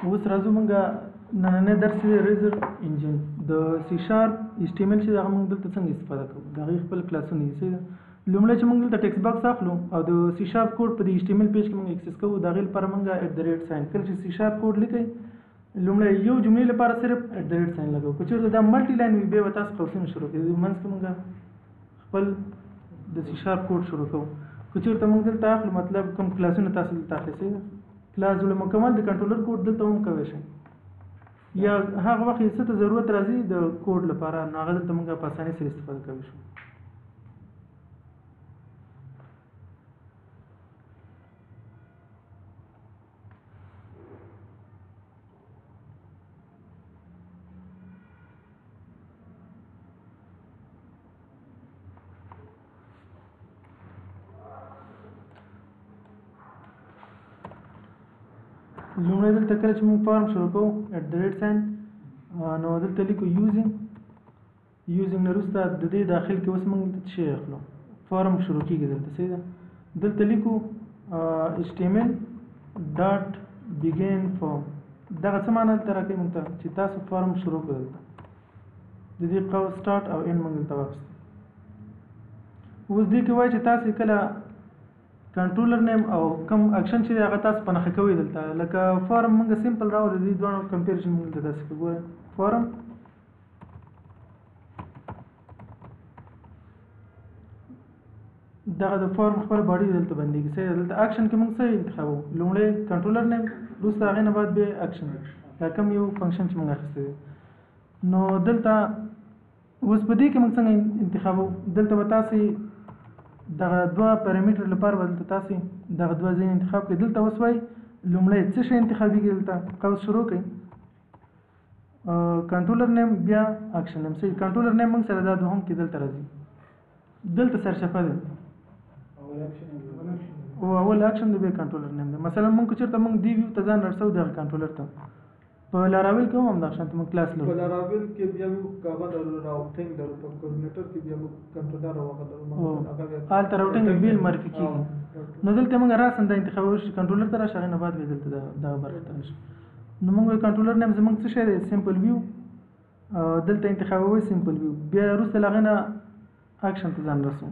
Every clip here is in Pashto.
اوس راځو مونږه نننی درس ریزر انجن د سی شارپ HTML چې هغه مونږ دلته څنګه استفاده کوو د هغې خپل کلاسونه دي صحیح ده. لومړی چې مونږ دلته ټکسټ باکس اخلو او د سی شارپ کوډ په دې HTML پیج کې مونږ اکسس کوو د هغې لپاره مونږه @ساين کله چې سی شارپ کوډ لیکئ لومړی یو جملې لپاره صرف @ساين لګوو. که چېرته دا ملټي لاین وي بیا به تاسو قوسونه شروع کړئ منځ کې مونږ خپل د سی شارپ کوډ شروع کوو. که چېرته مونږ دلته اخلو مطلب کوم کلاسونه تاسو دلته اخلئ صحیح ده. کلاس مکمل د کنټرولر کوډ دلته هم کوی شئ یا هغه وخت یې څه ته ضرورت راځي د کوډ لپاره نو هغه دلته موږ په اسانۍ سره استفاده کولی شو. لومړی دلته کله چې موږ فارم شروع کوو @ساين نو دلته لیکو یوزینګ نه وروسته د دې داخل کې اوس موږ دلته شی اخلو فارم شروع کېږي دلته صحیح ده. دلته لیکو HTML.begin form دغه څه معنی دلته راکوي موږ ته چې تاسو فارم شروع کړئ دلته د دې قوس سټارټ او اینډ موږ دلته واخیستو. اوس دې کې وایي چې تاسو کله کنټرولر نیم او کوم اکشن چې هغه تاسو په نښه کوئ دلته لکه فارم موږ سمپل راوړو د دې دواړو کمپیریزن موږ دلته داسې کوو. ګورئ فارم دغه د فارم خپل باډي دلته بندېږي صحیح. دلته اکشن کې موږ څه انتخابوو لومړی کنټرولر نیم وروسته هغې نه بعد بیا اکشن دا کوم یو فنکشن چې موږ اخیستی دی. نو دلته اوس په دې کې موږ څنګه انتخابوو دلته به تاسې دغه دوه پارامیټر لپاره به دلته تاسې دغه دوه ځایونه انتخاب کړئ. دلته اوس وایي لومړی څه شی انتخابېږي دلته قوس شروع کړئ کنټرولر نیم بیا اکشن نیم صحیح. کنټرولر نیم موږ سره دا دوهم کې دلته راځي دلته سرچپه دی او اول اکشن دی بیا کنټرولر نیم دی. مثلا موږ که چېرته موږ دې ویو ته ځان رسوو دغه کنټرولر ته په لاراویل کې هم همدغه شانته موږ کلاس لرو په لاراویل کې بیا موږ هغه راوټینګ لرو په کوارډینیټر کې بیا موږ کنټرولر راوغه لرو هلته راوټینګ بیل معرفي کېږي. نو دلته موږ راسن دا انتخابوو چې کنټرولر ته راشي هغې نه بعد بیا دلته دغه برخې ته راشي. نو موږ وایو کنټرولر نیم زموږ څه شی دی سمپل ویو دلته انتخابوو سمپل ویو بیا وروسته له هغې نه اکشن ته ځان رسوو.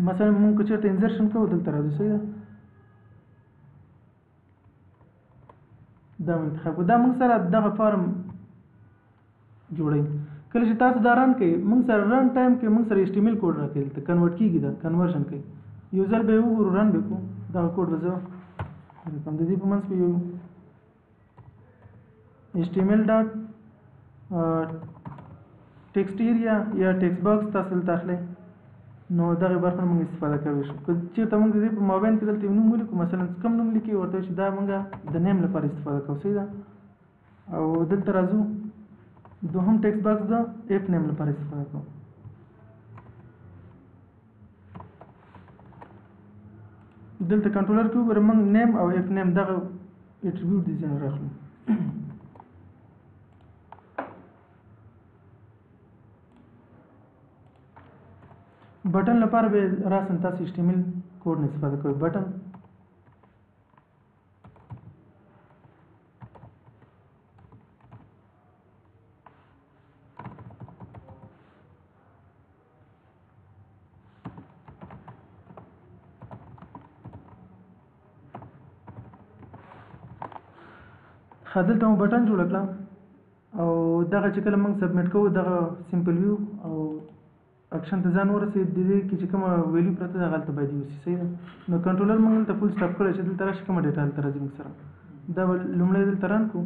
مثلا موږ که چېرته انزرشن کوو دلته راځو صحیح ده دا انتخاب کوو. دا موږ سره دغه فارم جوړوي. کله چې تاسو دا رن کوئ موږ سره رن ټایم کې موږ سره HTML کوډ راکوي دلته کنورټ کېږي دا کنورژن کوي یو ځل به یې وګورو رن به کوو دغه کوډ به زه د دې په منځ کې یو HTML.ټیکسټیریا یا ټیکسټ باکس تاسو دلته اخلئ نو دغه برخه موږ استفاده کولی شو. که چېرته موږ د دې په مابین کې دلته یو نوم ولیکو مثلا کوم نوم لیکي ورته چې دا موږ د نیم لپاره استفاده کوو صحیح ده. او دلته راځو دوهم ټیکسټ باکس د اف نیم لپاره استفاده کوو. دلته کنټرولر کې وګورئ موږ نیم او اف نیم دغه اټریبیوټ دي ځینې راخلو. بټن لپاره به راسن تاسو HTML کوډ نه استفاده کوئ. بټن دلته مو بټن جوړ کړه او دغه چې کله موږ سبمیټ کوو دغه سمپل ویو او اکشن ته ځان ورسېد د دې کې چې کومه ویلیو پرته ده هغلته باید یوسي صحیح ده. نو کنټرولر موږ دلته فول سټاپ کړی چې دلته راشي کومه ډیټا هلته راځي موږ سره دا به لومړی دلته رن کړو.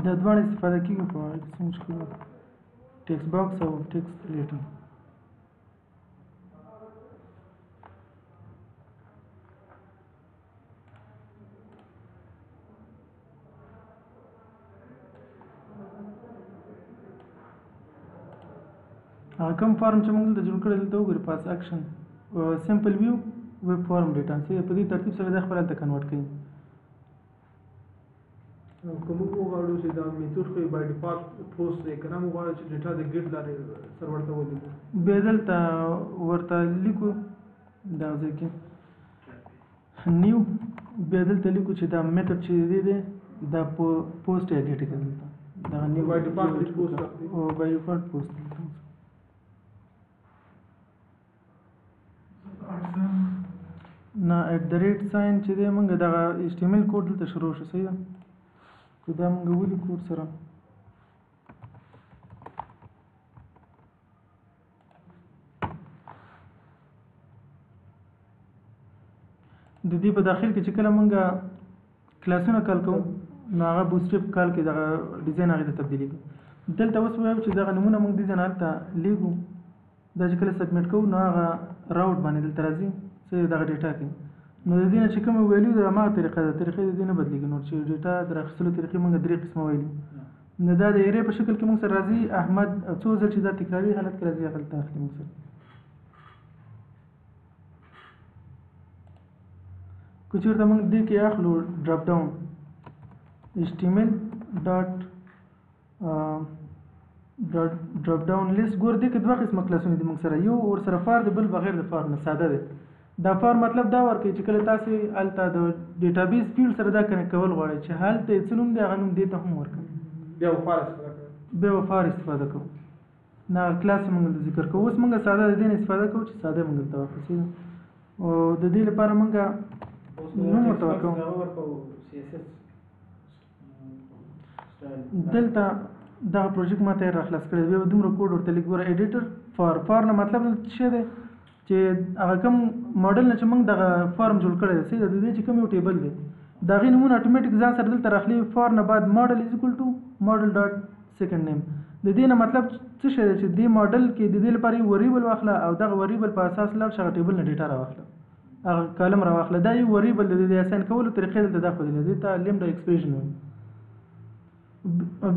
د دوه استفاده کیږي په هغه کې څه مشکل ټیکسټ باکس او ټیکسټ ایډیټر کوم فارم چې موږ د جوړ کړی دلته وګورئ پاس اکشن سمپل ویو ویب فارم ډیټا چې په دې ترتیب سره د خپل ته کنورټ کړي کوم وګړو چې دا میثود خو بای ډیفالت پوسټ دی کنه موږ غواړو چې ډیټا د ګیټ لارې سرور ته ولېږو به دلته ورته لیکو دا ځکه نیو به دلته لیکو چې دا میثود چې دی دا پوسټ یا ګیټ کې دلته دا نیو بای ډیفالت پوسټ او بای ډیفالت پوسټ نه @ ساين چې دی موږ دغه HTML کوډ دلته شروع شو صحیح ده که دا موږ ولي کوډ سره د دې په داخل کې چې کله موږ کلاسونه کال کوو نو هغه بوتستریپ کال کې دغه ډیزاین هغه ته تبدیلی کوي دلته اوس وایو چې دغه نمونه موږ ډیزاین هلته لیکو دا چې کله سبمیټ کوو نو هغه راوټ باندې دلته راځي څه دغه ډیټا کې نو د دې نه چې کوم ویلیو د ما طریقه د طریقې د دې نه بدلېږي نو چې ډیټا در اخیستلو طریقې موږ درې قسمه ویلي نو دا د ایرې په شکل کې موږ سره راځي احمد څو ځل چې دا تکراري حالت کې راځي هغه دلته اخلي موږ سره که چېرته موږ دې کې اخلو ډراپ ډاون HTML ډراپ ډاون لیست ګور دې کې دوه قسمه کلاسونه دي موږ سره یو ور سره فار دی بل بغیر د فار نه ساده دی دا فار مطلب دا ورکوي چې کله تاسو الته د ډیټابیس فیلډ سره دا کنیکټ کول غواړئ چې هلته څه نوم دی هغه نوم دې ته هم ورکوي بیا فار استفاده کوو نه کلاس موږ ذکر کوو اوس موږ ساده د دې نه استفاده کوو چې ساده موږ ته واخلو او د دې لپاره موږ نوم ورته ورکوو دلته دا پروجیکټ ما ته راخلاص کړی دی دومره کوډ ورته لیک ګوره ایډیټر فار نه مطلب څه دی چې هغه کوم ماډل نه چې موږ دغه فارم جوړ کړی دی صحیح ده د دې چې کوم یو ټیبل دی د هغې نومونه اټومیټیک ځان سره دلته راخلي فار نه بعد ماډل از اکول ټو ماډل ډاټ سیکنډ نیم د دې نه مطلب څه شی دی چې دې ماډل کې د دې لپاره یو وریبل واخله او دغه وریبل په اساس لاړ شه هغه ټیبل نه ډیټا راواخله هغه کالم راواخله دا یو وریبل د دې اساین کولو طریقې دلته دا ښودلې دې ته لیمډا ایکسپریشن وایي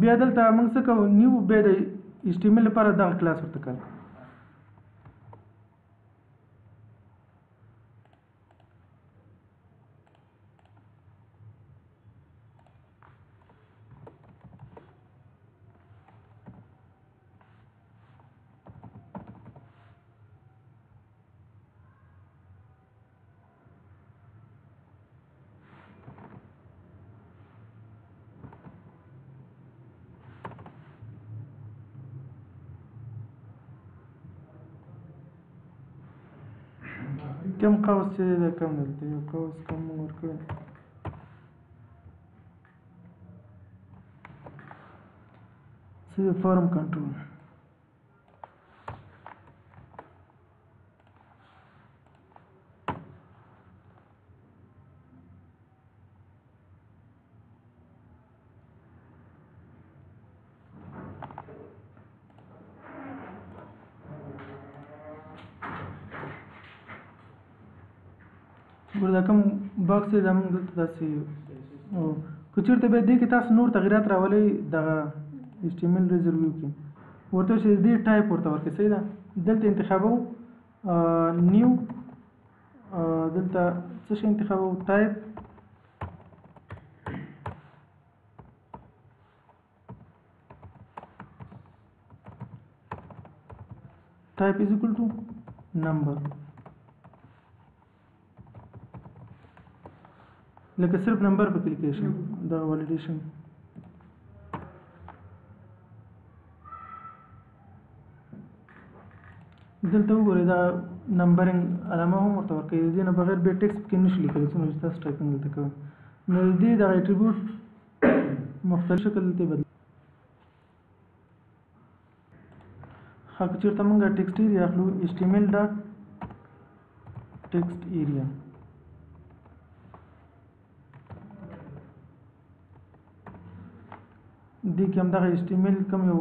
بیا دلته موږ څه کوو نیو بیا د HTML لپاره دغه کلاس ورته کار کوو کم قوس چې دی کم دلته یو قوس کم ورکړی څه دی فارم کنټرول ګوره دا کوم باکس دی دا موږ دلته داسې او که چېرته بیا دې کې تاسو نور تغیرات راولئ دغه HTML ریزرویو کې ورته چې دې ټایپ ورته ورکړئ صحیح ده دلته انتخابو نیو دلته څه شی انتخابو ټایپ type is equal to number لکه صرف نمبر په کلیک شي دا ولیډیشن دلته وګورئ دا نمبرینګ علامه هم ورته ورکوي د دې نه بغیر بیا ټیکسټ کې نشي لیکلی څومره چې تاسو ټایپینګ دلته کوئ نو د دې دغه اټریبیوټ مختلف شکل دلته بدل ښه که چېرته موږ ټیکسټ ایریا اخلو HTML ډاټ ټیکسټ ایریا دې کې هم دغه HTML کوم یو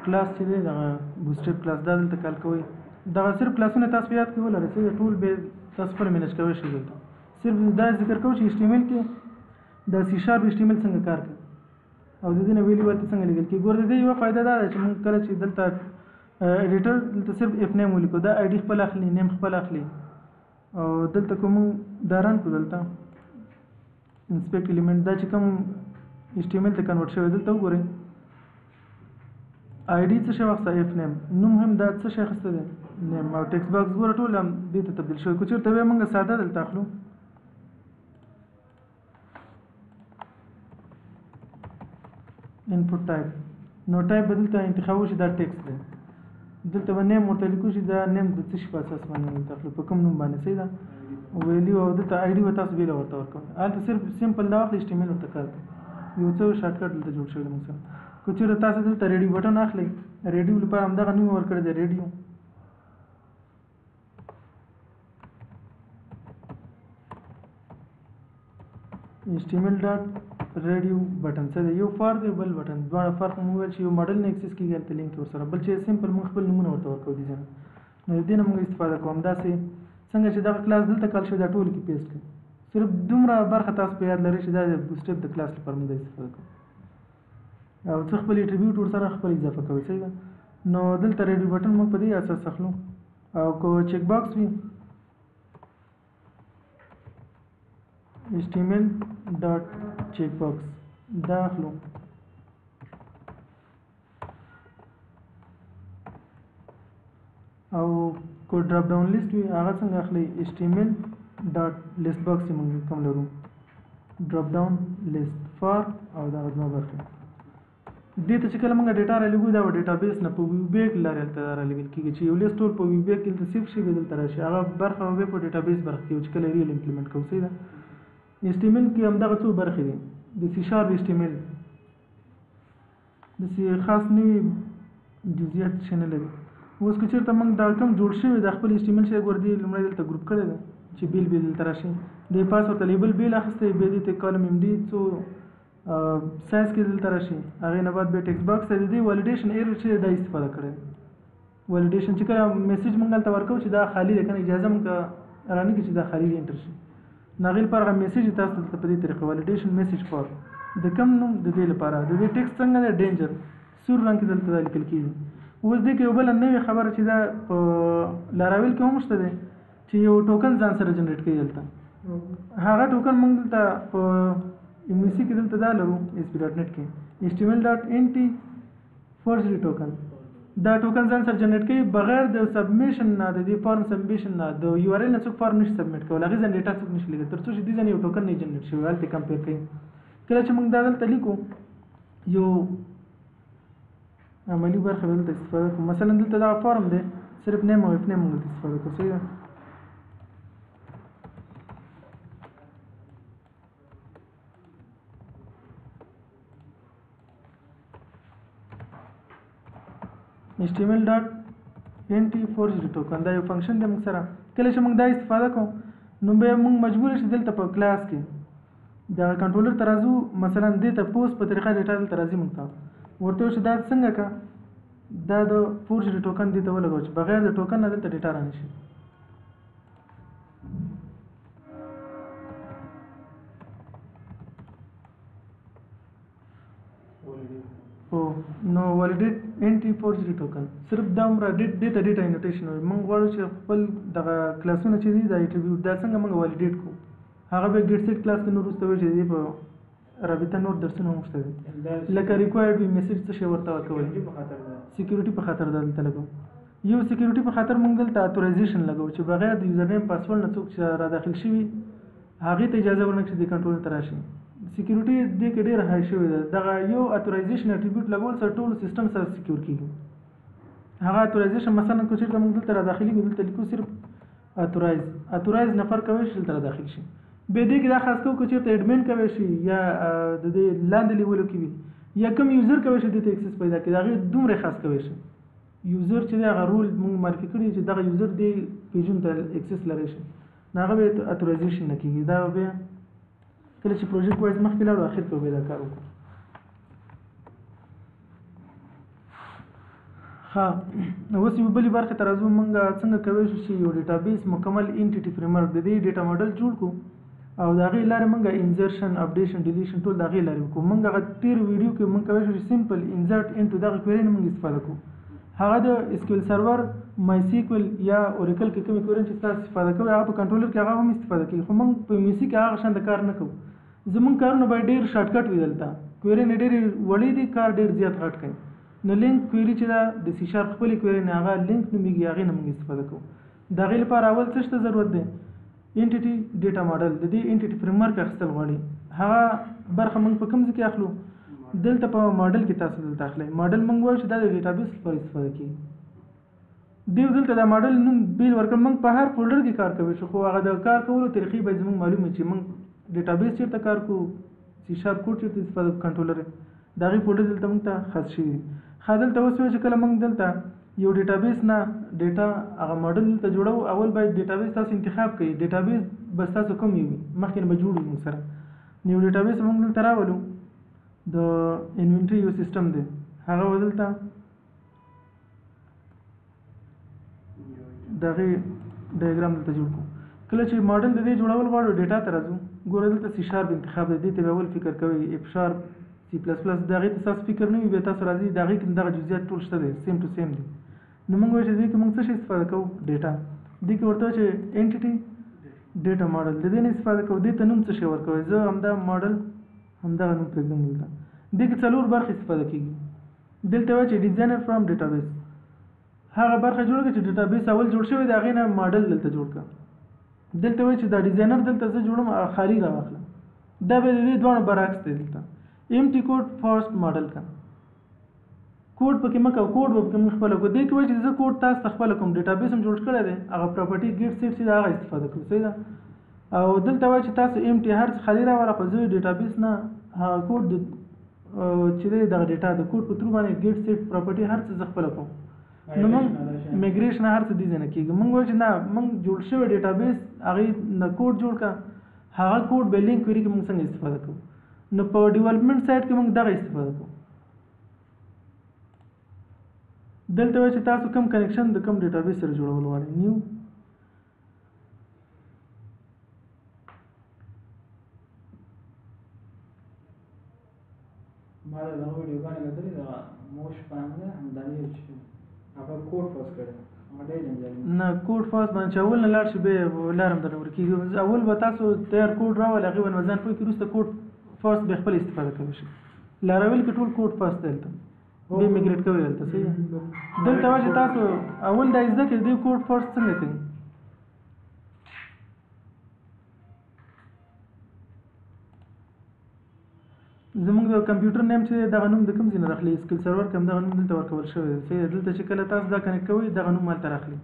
کلاس چې دی دغه بوتسټریپ کلاس دا دلته کال کوئ دغه صرف کلاسونه تاسو یاد کړئ ولرئ چې ټول به تاسو خپل مینج کوئ شي دلته صرف دا ذکر کوم چې HTML کې د C# HTML څنګه کار کوي او د دې نه ویلي ورته څنګه لیکل کېږي ګوره د دې یوه فایده دا ده چې موږ کله چې دلته ایډیټر دلته صرف اف نیم ولیکو دا آی ډي خپل اخلي نیم خپل اخلي او دلته کوم داران کو دلته انسپیکټ الیمنٹ دا چې کوم HTML ته کنورټ شوی دلته وګورئ آی ډي څه شی واخسته اف نیم نوم هم دا څه شی اخیسته دی نیم او ټیکسټ باکس ګوره ټول هم دې ته تبدیل شوی که چېرته بیا موږ ساده دلته اخلو input type نو ټایپ به دلته انتخاب وشي دا ټیکسټ دی دلته به نیم ورته لیکو چې دا نیم د څه شي په اساس باندې تخلو په کوم نوم باندې صحیح ده ویلیو او دلته آی ډي به تاسو بیله ورته ورکوئ هلته صرف سمپل دا واخلئ HTML ورته کار کوي یو څه شارټ کټ دلته جوړ شوی دی موږ سره که چېرته تاسو دلته ریډیو بټن اخلئ ریډیو لپاره همدغه نوم ورکړی دی ریډیو HTML ډاټ ریډیو بټن څه دی یو فار دی بل بټن دواړه فرق مو ویل چې یو ماډل نه اکسس کېږي هلته لینک ورسره بل چې سمپل موږ خپل نومونه ورته ورکوو دي ځنه نو د دې نه موږ استفاده کوو همداسې څنګه چې دغه کلاس دلته کال شوی دا ټول کې پیسټ کړئ صرف دومره برخه تاسو په یاد لرئ چې دا د بوتسټریپ د کلاس لپاره موږ استفاده کوو او څه خپل اټریبیوټ ورسره خپل اضافه کوئ صحیح ده نو دلته ریډیو بټن موږ په دې اساس اخلو او که چیک باکس وي HTML ډاټ چیک باکس دا اخلو او کو ډراپ ډاون لیست وي هغه څنګه اخلي HTML ډاټ لیست باکس موږ کوم لرو ډراپ ډاون لیست فار او دا نو برخه دې ته چې کله موږ ډیټا را لګو دا ډیټابیس نه په ویو بیک لري ته را لګل کیږي چې یو لیست ټول په ویو بیک کې سیف شي بدل تر شي هغه برخه به په ډیټابیس برخه کې چې کله ریل امپلیمنٹ کوو صحیح ده HTML کې هم دغه څو برخې دي د C# HTML د سی خاص نوي جزئیات شي نه لري اوس که چېرته موږ دا کوم جوړ شوی د خپل HTML شی ګور دی لومړی دلته ګروپ کړی دی چې بیل بیل دلته راشي د پاس ورته لیبل بیل اخیستی بیا دې ته کالم MD څو سایز کې دلته راشي هغې نه بعد بیا ټیکسټ باکس ته د دې والیډیشن ایرر چې دا استفاده کړی والیډیشن چې کله میسیج موږ هلته ورکوو چې دا خالي دی که نه اجازه موږ رانهکړي چې دا خالي دی انټر شي نو هغې لپاره هغه میسیج تاسو دلته په دې طریقه والیډیشن میسیج فار د کم نوم د دې لپاره د دې ټیکسټ څنګه دی ډینجر سور رنګ کې دلته دا لیکل کېږي اوس دې کې یو بله نوې خبره چې دا په لاراویل کې هم شته دی چې یو ټوکن ځان سره جنریټ کوي دلته هغه ټوکن موږ دلته په MVC کې دلته دا لرو ASP.NET کې HTML.nt forgery token دا ټوکن ځان سره جنریټ کوي بغیر د سبمیشن نه د دې فارم سبمیشن نه د URL نه څوک فارم نشي سبمیټ کولی هغې ځان ډیټا څوک نشي لیکلی تر څو چې دې ځان یو ټوکن نه جنریټ شوی هلته کمپیر کوي کله چې موږ دا دلته لیکو یو عملي برخه دلته استفاده کوو مثلا دلته دا فارم دی صرف نیم او اف نیم موږ دلته استفاده کوو صحیح ده HTML.nt forgery token دا یو فنکشن دی موږ سره کله چې موږ دا استفاده کوو نو بیا موږ مجبور شو دلته په کلاس کې دا کنټرولر ترازو مثلا دې ته پوسټ په طریقه ډیټا دلته راځي موږ ته ورته چې دا څنګه کا دا د فورجری ټوکن دې ته ولګو چې بغیر د ټوکن نه دلته ډیټا رانشي نو ولیډیټ انټي فورجری ټوکن صرف دا عمره دې ته ډیټا انوټیشن وي موږ غواړو چې خپل دغه کلاسونه چې دي دا اټریبیوټ دا څنګه موږ ولیډیټ کوو هغه به ګیټ سیټ کلاس کې نور وروسته وایي چې دې په رابطه نور درسونه هم شته دي لکه ریکوایرډ وي میسیج څه شی ورته ورکوئ سیکیورټي په خاطر دلته لګو یو سیکیورټي په خاطر موږ دلته اتورایزیشن لګو چې بغیر د یوزر نیم پاسورډ نه څوک چې را داخل شوي هغې ته اجازه ورنکړي چې د کنټرول ته راشي سیکیورټي دې کې ډېره های شوې ده دغه یو اتورایزیشن اټریبیوټ لګول سره ټول سیستم سره سیکیور کېږي هغه اتورایزیشن مثلا که چېرته موږ دلته را داخلېږو دلته لیکو صرف اتورایز نفر کولی شي دلته را داخل شي بیا دې کې دا خاص کوو که چېرته ایډمن کوی شي یا د دې لاندې لیولو کې وي یا کوم یوزر کوی شي دې ته اکسس پیدا کړي د هغې دومره خاص کوی شي یوزر چې دی هغه رول موږ معرفي کړي چې دغه یوزر دې پیجونو ته اکسس لرلی شي نو هغه بیا اتورایزیشن نه کېږي دا بیا کله چې پروژیکټ وایز مخکې لاړو اخر کې به دا کار وکړو ها اوس یو بلې برخې ته راځو. موږ څنګه کولی شو چې یو ډیټابیس مکمل انټیټي فریم ورک د دې ډیټا ماډل جوړ کړو او د هغې لارې موږ انزرشن اپډیشن ډیلیشن ټول د هغې لارې وکړو. موږ هغه تېر ویډیو کې موږ کولی شو چې سمپل انزرټ انټو دغه کویرۍ نه موږ استفاده کړو. هغه د اسکیول سرور مای سیکول یا اوریکل کې کومې کویرۍ چې تاسو استفاده کوئ هغه په کنټرولر کې هغه هم استفاده کوي، خو موږ په میوزیک کې هغه شان د کار نه کوو. زموږ کارونه باید ډېر شارټکټ وي. دلته کویرۍ نه ډېرې وړې دي، کار ډېر زیات غټ کوي. نو لینک کویري چې دا د سی شارپ خپلې کویرۍ نه هغه لینک نومېږي، هغې نه موږ استفاده کوو. د هغې لپاره اول څه ته ضرورت دی؟ انټیټي ډیټا ماډل. د دې انټیټي فریم ورک اخیستل غواړي. هغه برخه موږ په کوم ځای کې اخلو؟ دلته په ماډل کې تاسو دلته اخلئ. ماډل موږ وایو چې دا د ډیټابیس لپاره استفاده کېږي. دیو دلته د ماډل نوم بیل ورکړ. موږ په هر فولډر کې کار کوو، خو هغه د کار کولو طریقې باید زموږ معلومه چې موږ ډیټابیس چېرته کار کوو، سی شارپ کوډ چېرته استفاده کوو، کنټرولر د هغې فولډر دلته موږ ته خاص شوي دي. دلته اوس وایو چې کله موږ دلته یو ډیټابیس نه ډیټا هغه ماډل دلته جوړو، اول باید ډیټابیس تاسو انتخاب کړئ. ډیټابیس بس تاسو کوم یو وي مخکې نه به جوړ وي موږ سره. یو ډیټابیس موږ دلته راولو، د انوینټري یو سیسټم دی هغه به دلته د هغې ډایګرام دلته جوړ کړو. کله چې ماډل د دې جوړول غواړو ډیټا ته راځو، ګوره دلته سی شارپ انتخاب دی. دې ته به اول فکر کوئ. اف شارپ سی پلس پلس د هغې ته ستاسو فکر نه وي، بیا تاسو راځي د هغې کې دغه جزئیات ټول شته دی، سیم ټو سیم دی. نو موږ وایو چې دې کې موږ څه شی استفاده کوو؟ ډیټا. دې کې ورته وایو چې انټیټي ډیټا ماډل. د دې نه استفاده کوو. دې ته نوم څه شی ورکوئ؟ زه همدا ماډل همدغه نوم پرېږدم دلته. دې کې 4 برخې استفاده کېږي. دلته وایي چې ډیزاینر فرام ډیټابیس. هغه برخه جوړ کړه چې ډیټابیس اول جوړ شوی دی، هغې نه ماډل دلته جوړ کړه. دلته وایي چې دا ډیزاینر دلته زه جوړم خالي راواخلم. دا به د دې دواړو برعکس دی. دلته امټي کوډ فرست ماډل کا کوډ پکې مکه کوډ به پکې موږ خپل کو. دې کې وایي چې زه کوډ تاسو ته خپل کوم ډیټابیس هم جوړ کړی دی، هغه پراپرټي ګیټ سیټ چې هغه استفاده کوو. صحیح ده. او دلته وایي چې تاسو امټي هر څه خالي راوړه، خو زه ډیټابیس نه هغه کوډ چې دی دغه ډیټا د کوډ په ترو باندې ګیټ سیټ پراپرټي هر څه زه خپل کوم. نو موږ میګریشن هر څه دې ځای نه کېږي. موږ وایو چې نه، موږ جوړ شوی ډیټابیس هغې نه کوډ جوړ کړه، هغه کوډ به لینک کویري کې موږ څنګه استفاده کوو. نو په ډیولپمنټ سایډ کې موږ دغه استفاده کوو. دلته وایي چې تاسو کوم کنیکشن د کوم ډیټابیس سره جوړول غواړئ. نیو ما د هغه ویډیوګانې کتلې د موش باندې همداري چې هغه کوډ پاس کړی نه کوډ فاس باندې چې اول نه لاړ شي بیا لار هم درنه ورکېږي. اول به تاسو تیار کوډ راولئ، هغې به نو ځان پوه کړي، وروسته کوډ فاس بیا خپل استفاده کولی شي. لاراول کې ټول کوډ فاس دی دلته بیا میګریټ کوئ دلته. صحیح ده. دلته وایي چې تاسو اول دا زده کړئ دې کوډ فاس څنګه کوي. زموږ د کمپیوټر نیم چې دغه نوم د کوم ځای نه راخلي، اسکیل سرور کې هم دغه نوم دلته ورکول شوی دی. صحیح ده. دلته چې کله تاسو دا کنیکټ کوئ دغه نوم هلته راخلي.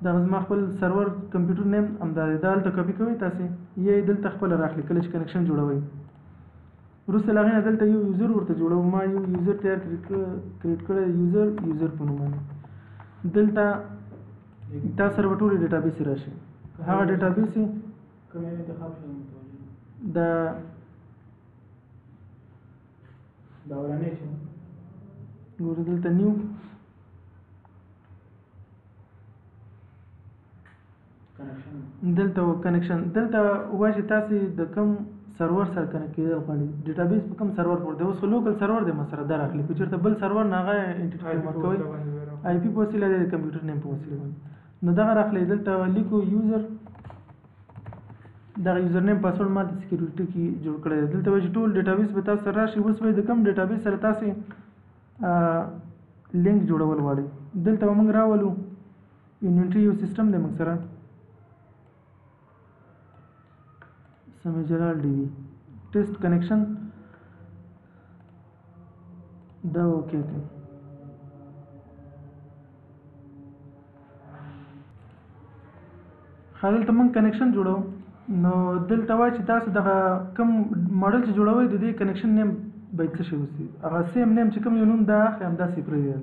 دغه زما خپل سرور کمپیوټر نیم همدا دی. دا هلته کاپي کوئ تاسې، یا یې دلته خپله راخلي کله چې کنیکشن جوړوئ. وروسته له هغې نه دلته یو یوزر ورته جوړوو. ما یو یوزر تیار کریټ کړی، یوزر په نوم باندې. دلته تا سره به ټولې ډیټابیس راشي. هغه ډیټابیس د اولنۍ شو. ګوره دلته نیو دلته کنیکشن. دلته وایي چې تاسې د کوم سرور سره کنیکټ کېدل غواړئ. ډیټابیس په کوم سرور پورې دی. اوس خو لوکل سرور دی ما سره دا راخلي، که چېرته بل سرور نه هغه انټیټي ورکوئ آی پي په وسیله دی، د کمپیوټر نیم په وسیله باندې. نو دغه راخلئ. دلته لیکو یوزر، دغه یوزر نیم پاسورډ ما د سکیورټي کې جوړ کړی دی. دلته وایي چې ټول ډیټابیس به تاسو سره راشي. اوس وایي د کوم ډیټابیس سره تاسې لینک جوړول غواړئ. دلته به موږ راولو انوینټري یو سیسټم دی موږ سره، سمی جلال ډي وي ټیسټ کنیکشن دا اوکې کوي. دلته موږ کنیکشن جوړو. نو دلته وایي چې تاسو دغه کوم ماډل چې جوړوئ د دې کنیکشن نیم باید څه شی اوسي. هغه سیم نیم چې کوم یو نوم دا اخلي همداسې پرېږدئ.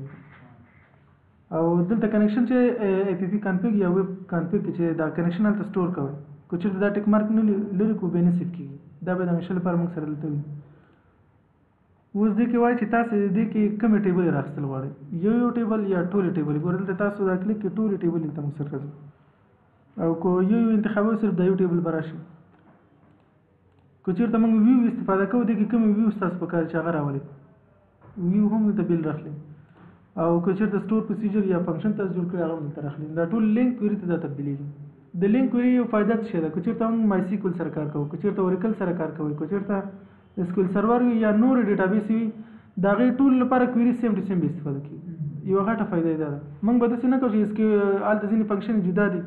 او دلته کنیکشن چې ای پی پي کانفیګ یا ویب کانفیګ کې چې دا کنیکشن هلته سټور کوئ. که چېرته دا ټیک مارک نه لري کو بیا نه سیف کېږي. دا به د همیشه لپاره موږ سره دلته وي. اوس دې کې وایي چې تاسو دې کې کومې ټیبل راخستل غواړئ یو ټیبل یا ټول ټیبل ګورئ دلته تاسو دا کلیک کې ټول ټیبل ته موږ سره راځو او کو یو انتخابوي صرف د یو ټیبل به راشي که چېرته موږ ویو استفاده کوو دې کې کومې ویو ستاسو په کار چې هغه راولي ویو هم دلته بیل راخلي او که چېرته سټور پروسیجر یا فنکشن تاسو جوړ کړی هغه هم دلته راخلي دا ټول لینک کویري ته دا تبدیلېږي د لینک کویري یو فایده څه ده که چېرته موږ مای سیکول سره کار کوو که چېرته اوریکل سره کار کوو که چېرته SQL سرور وي یا نور ډیټابیس وي د هغې ټول لپاره کویري سیم ټو سیم به استفاده کېږي یوه غټه فایده یې دا ده موږ به داسې نه کوو چې هلته ځینې فنکشن جدا دي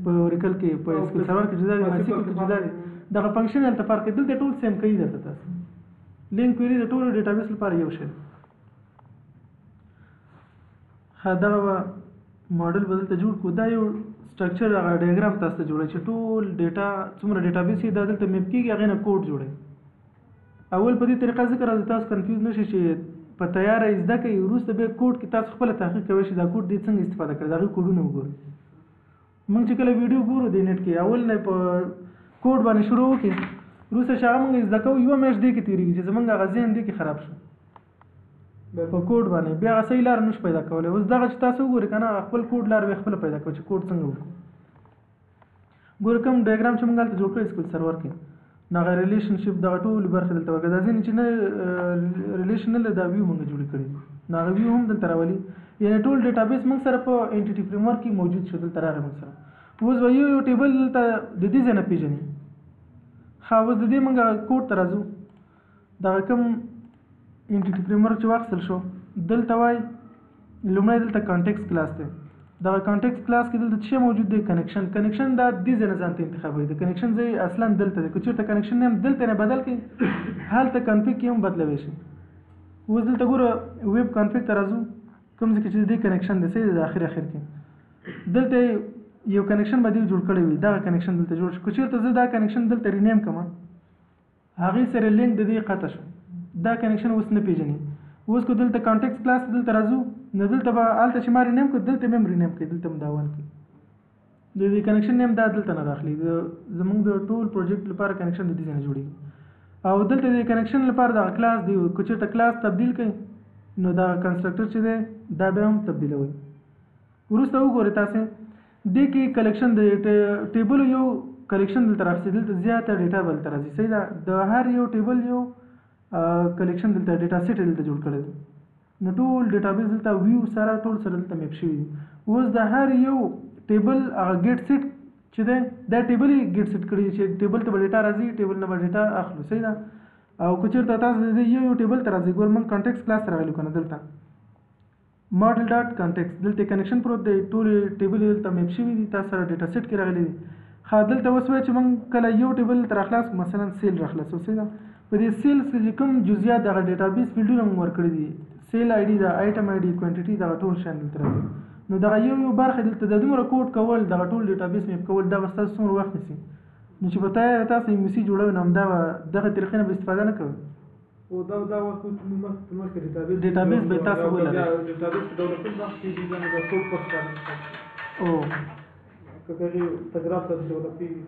په اوریکل کې په SQL سرور کې جدا دي مای سیکول کې جدا دي دغه فنکشن هلته فرق دی دلته ټول سیم کوي درته تاسو لینک کویري د ټولو ډیټابیس لپاره یو شی دغه ماډل به دلته جوړ کړو دا یو سټرکچر هغه ډایګرام تاسو ته جوړوي چې ټول ډیټا څومره ډیټابیس یې دا دلته میپ کېږي هغې نه کوډ جوړوي اول په دې طریقه ذکر راځي تاسو کنفیوز نشئ چې په تیاره یې زده کوئ وروسته بیا کوډ کې تاسو خپله تحقیق کوئ چې دا کوډ دې څنګه استفاده کړي د هغې کوډونه وګورئ موږ چې کله ویډیو ګورو د نیټ کې اول نه په کوډ باندې شروع وکړي وروسته چې هغه موږ زده کوو یوه میاشت دې کې تېرېږي چې زموږ هغه ذهن دې کې خراب شو په کوډ باندې بیا هغه صحیح لار نشو پیدا کولی اوس دغه چې تاسو وګورئ که نه خپل کوډ لار بیا خپله پیدا کوئ چې کوډ څنګه وکړو ګورئ کوم ډایګرام چې موږ هلته جوړ کړی SQL سرور کې نو هغه ریلیشنشپ دغه ټولې برخې دلته ورکړي دا ځینې چې نه ریلیشن نه لري دا ویو موږ جوړې کړي نو هغه ویو هم دلته راولي یعنې ټول ډیټابیس موږ سره په انټیټي فریم ورک کې موجود شو دلته راغی موږ سره اوس به یو ټیبل دلته د دې ځای نه پېژني ښه اوس د دې موږ کوډ ته راځو دغه کوم انټیټي فریم ورک چې واخیستل شو دلته وایي لومړی دلته کانټیکس کلاس دی دغه کانټیکس کلاس کې دلته څه موجود دی کنیکشن دا دې ځای نه ځان ته انتخابوي د کنیکشن ځای اصلا دلته دی که چېرته کنیکشن نیم دلته نه بدل کړي هلته کنفیګ کې هم بدلوی شي اوس دلته ګوره ویب کنفیګ ته راځو کوم ځای کې چې دې کنیکشن دی صحیح دی د اخر کې دلته یو کنیکشن به دې جوړ کړی وي دغه کنیکشن دلته جوړ شي که چېرته زه دا کنیکشن دلته رینیم کړم هغې سره لینک د دې قطع شو دا کنیکشن اوس نه پېژني اوس که دلته کانټیکس کلاس دلته راځو نو دلته به هلته چې ما رینیم کړو دلته مې هم رینیم کړي دلته هم دا ون کړي د دې کنیکشن نیم دا دلته نه راخلي زموږ د ټول پروجیکټ لپاره کنیکشن د دې ځای نه جوړېږي او دلته د کنیکشن لپاره دغه کلاس دی که چېرته کلاس تبدیل کړئ نو دا کنسټرکټر چې دی دا بیا هم تبدیلوئ وروسته وګورئ تاسې دې کې کلیکشن د ټیبل یو کلیکشن دلته راخلي دلته زیاته ډیټا به دلته راځي صحیح ده د هر یو ټیبل یو کلیکشن دلته ډیټا سیټ دلته جوړ کړی دی نو ټول ډیټابیس دلته ویو سره ټول سره دلته میپ شوي دي اوس د هر یو ټیبل هغه ګیټ سیټ چې دی دا ټیبل یې ګیټ سیټ کړي چې ټیبل ته به ډیټا راځي ټیبل نه به ډیټا اخلو صحیح ده او که چېرته تاسو د یو ټیبل ته راځئ ګور موږ کانټیکس کلاس ته راغلو که نه دلته ماډل ډاټ کانټیکس دلته کنیکشن پروت دی ټول ټیبل دلته میپ شوي دي تاسو سره ډیټا سیټ کې راغلي دي ښه دلته اوس وایي چې موږ کله یو ټیبل ته راخلاص مثلا سیل راخلاصو صحیح ده په دې سیلز کې چې کوم جزئیات دغه ډیټابیس فیلډونه موږ ورکړي دي سیل آی ډي د آیټم آی ډي کوانټیټي دغه ټول شیان دلته راځي نو دغه یو برخه دلته د دومره کوډ کول دغه ټول ډیټابیس میپ کول دا به ستاسو څومره وخت نیسي نو چې په تاسو ایم سی جوړوئ نو همدا دغه طریقې نه به استفاده نه کوئ او دا وخت مخکې ډیټابیس به تاسو ولرئ ډیټابیس ډیولپمنټ وخت کې د کوډ پوسټ او کله تګراب ته ډیولپېږي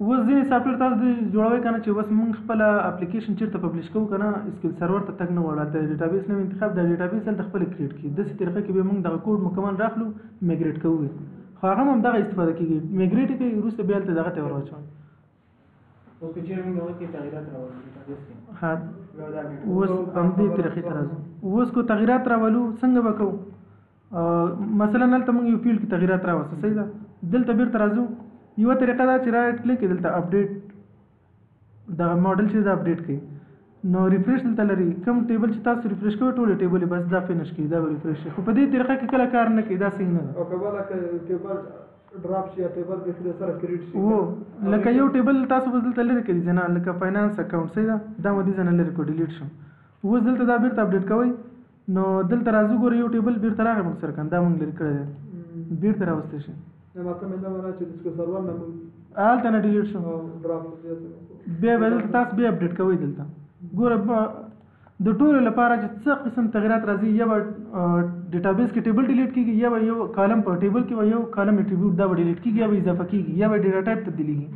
اوس ځینې سافټویر تاسو جوړوئ که نه چې بس موږ خپله اپلیکیشن چېرته پبلش کوو که نه SQL سرور ته تګ نه غواړو هلته ډیټابیس نوی انتخاب د ډیټابیس هلته خپله کریټ کړي داسې طریقه کې به موږ دغه کوډ مکمل راخلو میګریټ کوو خو هغه هم همدغه استفاده کېږي میګریټ یې کوي وروسته بیا هلته دغه ته ور واچوئ اوس که چېرې موږ هغه کې تغییرات راولو ډیټابیس کې اوس همدې طریقې ته راځو اوس کو تغییرات راولو څنګه به کوو مثلا هلته موږ یو فیلډ کې تغییرات راوستو صحیح ده دلته بیرته راځو یوه طریقه دا چې رایټ کلیک دلته اپډیټ دغه ماډل چې دا اپډیټ کړي نو ریفریش دلته لري کوم ټیبل چې تاسو ریفریش کوئ ټول ټیبل بس دا فینش کړي دا به ریفریش شي خو په دې طریقه کې کله کار نه کوي دا صحیح نه ده او کله ټیبل ډراپ شي ټیبل به سره کریټ شي لکه یو ټیبل تاسو بس دلته لري کړي ځنه لکه فاینانس اکاونټ صحیح ده دا مو دې ځنه لري کو ډیلیټ شو اوس دلته دا بیرته اپډیټ کوئ نو دلته راځو ګورئ یو ټیبل بیرته راغی موږ سره دا موږ لري کړی دی بیرته راوستی شي ماته مې دا وایي چې د سرور نه هلته نه ډیلیټ شو ډراپ بیا به دلته تاسو بیا اپډیټ کوئ دلته ګوره د ټولو لپاره چې څه قسم تغیرات راځي یا به ډیټابیس کې ټیبل ډیلیټ کېږي یا به یو کالم په ټیبل کې به یو کالم اټریبیوټ دا به ډیلیټ کېږي یا به اضافه کېږي یا به ډیټا ټایپ تبدیلېږي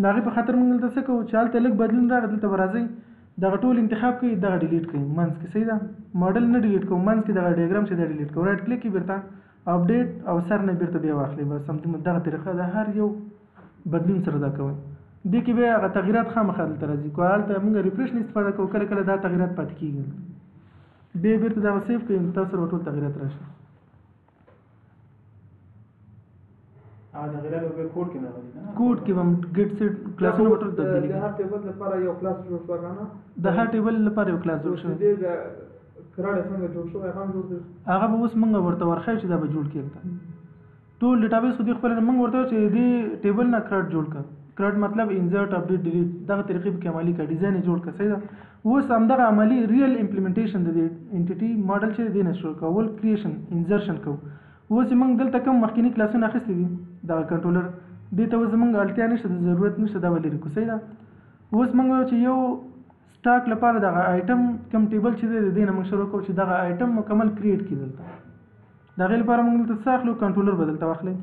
د هغې په خاطر موږ دلته څه کوو چې هلته لږ بدلون راغی دلته به راځئ دغه ټول انتخاب کوي دغه ډیلیټ کوي منځ کې صحیح ده ماډل نه ډیلیټ کوم منځ کې دغه ډیاګرام چې دا ډیلیټ کوم رائټ کلیک کې بیرته اپډیټ او سر نه بیرته بیا واخلي بس هم دغه طریقه ده هر یو بدلون سره دا کوي دې کې بیا هغه تغیرات خامخا دلته راځي کو هلته موږ ریفریش نه استفاده کوو کله کله دا تغیرات پاتې کېږي بیا بیرته دغه سیف کوي تاسو سره ټول تغیرات راشي تغیرات په کوډ کې نه راځي کوډ کې هم ګیټ سیټ کلاسونه ورته تبدیل د هر ټیبل لپاره یو کلاس جوړ شو کنه د هر ټیبل لپاره یو کلاس جوړ شو د کراړه څنګه جوړ شو هغه جوړ شو هغه به اوس موږ ورته ورخای چې دا به جوړ کړي ټول ډیټابیس خو دې خپل موږ ورته چې دې ټیبل نه کراټ جوړ کړ کراټ مطلب انسرټ اپډیټ ډیلیټ دغه طریقې په عملی کا ډیزاین جوړ کړ صحیح ده اوس همدغه عملی ریل امپلیمنټیشن د دې انټیټي ماډل چې دې نه شو کول کریشن انسرشن کو اوس موږ دلته کوم مخکینی کلاسونه اخیستي دي دا کنټرولر دې ته اوس موږ اړتیا نشته ضرورت نشته دا ولري کو صحیح ده اوس موږ چې یو سٹاک لپاره دغه آیټم کم ټیبل چې دې نه موږ شروع کوو چې دغه آیټم مکمل کریټ کړي دلته دا غیر لپاره موږ دلته ساخلو کنټرولر بدلته واخلئ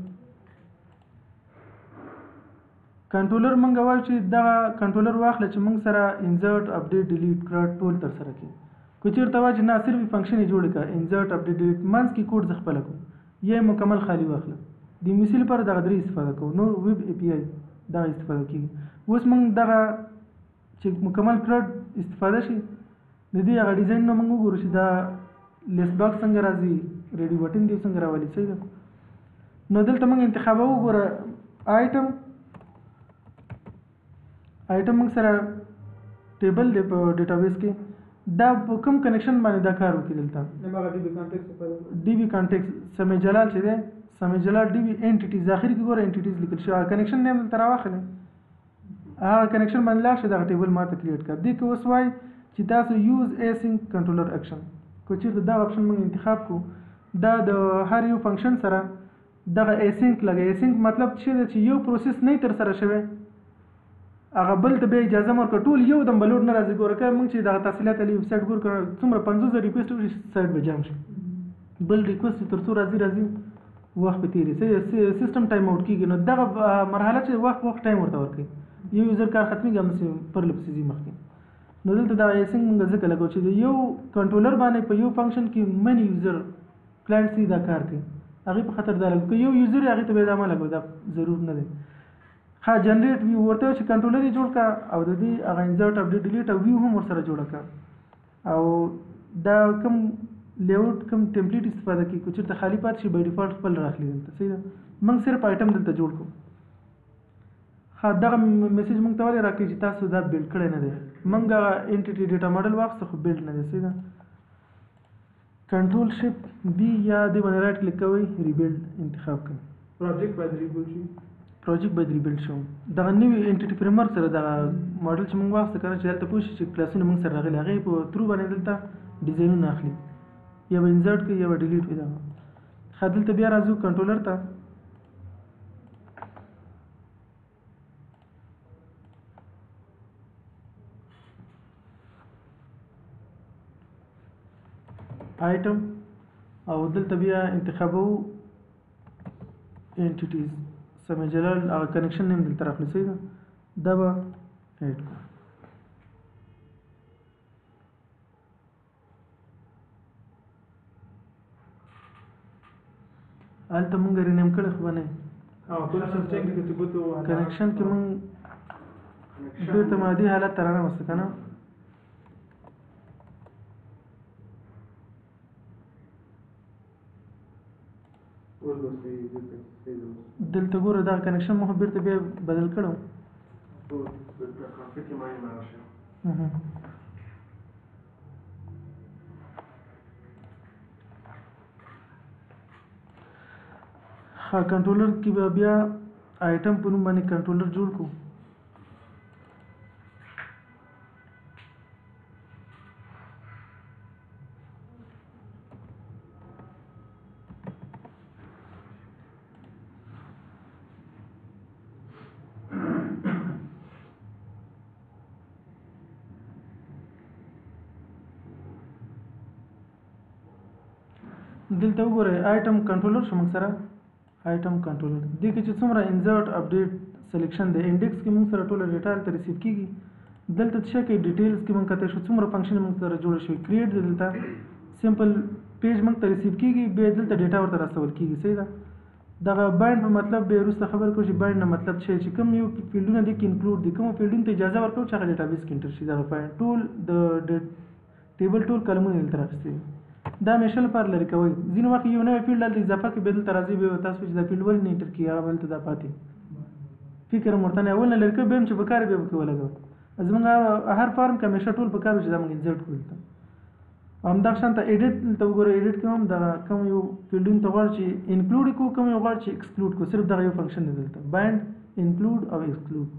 کنټرولر موږ وایو چې دا کنټرولر واخله چې موږ سره انسرټ اپډیټ ډیلیټ کړ ټول تر سره کې کو چیرته وا چې نه صرف فنکشن جوړ کا انسرټ اپډیټ ډیلیټ منځ کې کوډ ځ خپل کو یې مکمل خالی واخله د مثال پر دغه درې استفاده کو نو ویب اي پی آی دا استفاده کیږي اوس موږ دغه چې مکمل کړ استفاده شي د دې هغه ډیزاین نو موږ وګورو چې دا لیست باکس څنګه راځي ریډي بټن دی څنګه راولي صحیح ده نو دلته موږ انتخاب وګوره آیټم موږ سره ټیبل دی په ډیټابیس کې دا کوم کنیکشن باندې دا کار وکړي دلته نمبر ډي بي کانټیکس ډي بي کانټیکس سمې جلال چې دی سمې جلال ډي بي انټیټیز اخر کې ګوره انټیټیز لیکل شوی کنیکشن نیم دلته راواخلئ هغه کنیکشن باندې لاړ شي دا ټیبل ماته کریټ کړ دې کې اوس وایي چې تاسو یوز اسینک کنټرولر اکشن کو چیرته دا اپشن موږ انتخاب کو دا د هر یو فنکشن سره دغه اسینک لګي اسینک مطلب چې یو پروسس نه تر سره شوی هغه بل ته به اجازه ورکړ ټول یو دم بلوډ نه راځي ګوره کوم چې دغه تفصیلات علی ویب سټ ګور کړ څومره 500 ریکوست وشي سایت به جام شي بل ریکوست تر څو راځي وخت په تیری سیستم ټایم اوټ کیږي نو دغه مرحله چې وخت ټایم ورته ورکړي یو یوزر کار ختمي ګم پر لپسي مخکې نو دلته دا اسینک موږ ځکه لګو چې یو کنټرولر باندې په یو فنکشن کې منی یوزر کلاینټ سي دا کار کوي هغه په خطر دا لګو یو یوزر هغه ته به دا عمل لګو دا ضرور نه دی ها جنریټ ویو ورته چې کنټرولر جوړ کا او د دې هغه انسرټ اپډیټ ډیلیټ او ویو هم ورسره جوړ کا او دا کوم لیاوټ کوم ټمپلیټ استفاده کی کوم چې خالی پات شي بای ډیفالت خپل راخلي دلته صحیح ده موږ صرف آیټم دلته جوړ کو ها دا میسج موږ ته ولې راکړي چې تاسو دا بیلډ کړی نه دی موږ انټیټي ډیټا ماډل واخصه خو بیلډ نه دی صحیح ده کنټرول شیفټ بی یا د باندې رائټ کلیک کوئ ریبیلډ انتخاب کړئ پروجیکټ باید ریبیلډ شي پروجیکټ باید ریبیلډ شو دغه نوی انټیټي فریم ورک سره دغه ماډل چې موږ واخصه کړو چې دلته پوه شي چې کلاسونه موږ سره راغلي هغه په ترو باندې دلته ډیزاینونه اخلي یا به انسرټ کوي یا به ډیلیټ وي دغه ښه دلته بیا راځو کنټرولر ته آیټم او دلته بیا انتخابو انټیټیز سمې جلال هغه کنیکشن نیم دلته راخلي صحیح ده دا به ایډ کړو هلته مونږ رینیم کړی خو به نه کنیکشن کې مونږ بیرته مادي حالت ته رانوسته که نه دلته ګوره دا کنیکشن مو بیرته بیا بدل کړو ها کنټرولر کې بیا آیټم په نوم باندې کنټرولر جوړ کو دلته وګورئ آیټم کنټرولر شو موږ سره آیټم کنټرولر دې کې چې څومره انسرټ اپډیټ سلیکشن دی انډیکس کې موږ سره ټوله ډیټا ته ریسیو کیږي دلته څه کې ډیټیلز کې مونږ کته شو څومره فنکشن مونږ سره جوړ شوی کریټ دلته سمپل پیج مونږ ته ریسیو کیږي به دلته ډیټا ورته راستول کیږي صحیح ده دغه باینډ په مطلب به وروسته خبر کو چې باینډ نه مطلب چې کوم یو فیلډونه دي کې انکلود دي کوم فیلډونه ته اجازه ورکړو چې هغه ډیټابیس کې انټر شي دغه فایل ټول د ټیبل ټول کلمونه دلته راغستي دا همیشه لپاره لري کوي ځینې وخت یو نوی فیلډ دلته اضافه کې به دلته راځي به تاسو چې دا فیلډ ولې نه انټر کیږي هغه بلته دا پاتې فکر مرتنه اول نه لري به چې په کار به ولګو زمونږ هر فارم کې همیشه ټول په کار چې دا موږ انسرټ کړل همدا شانته ایډیټ ته وګورئ ایډیټ کې هم دا کوم یو فیلډونه ته غواړي چې انکلود کو کوم یو غواړي چې ایکسکلود کو صرف دغه یو فنکشن دی دلته بایند انکلود او ایکسکلود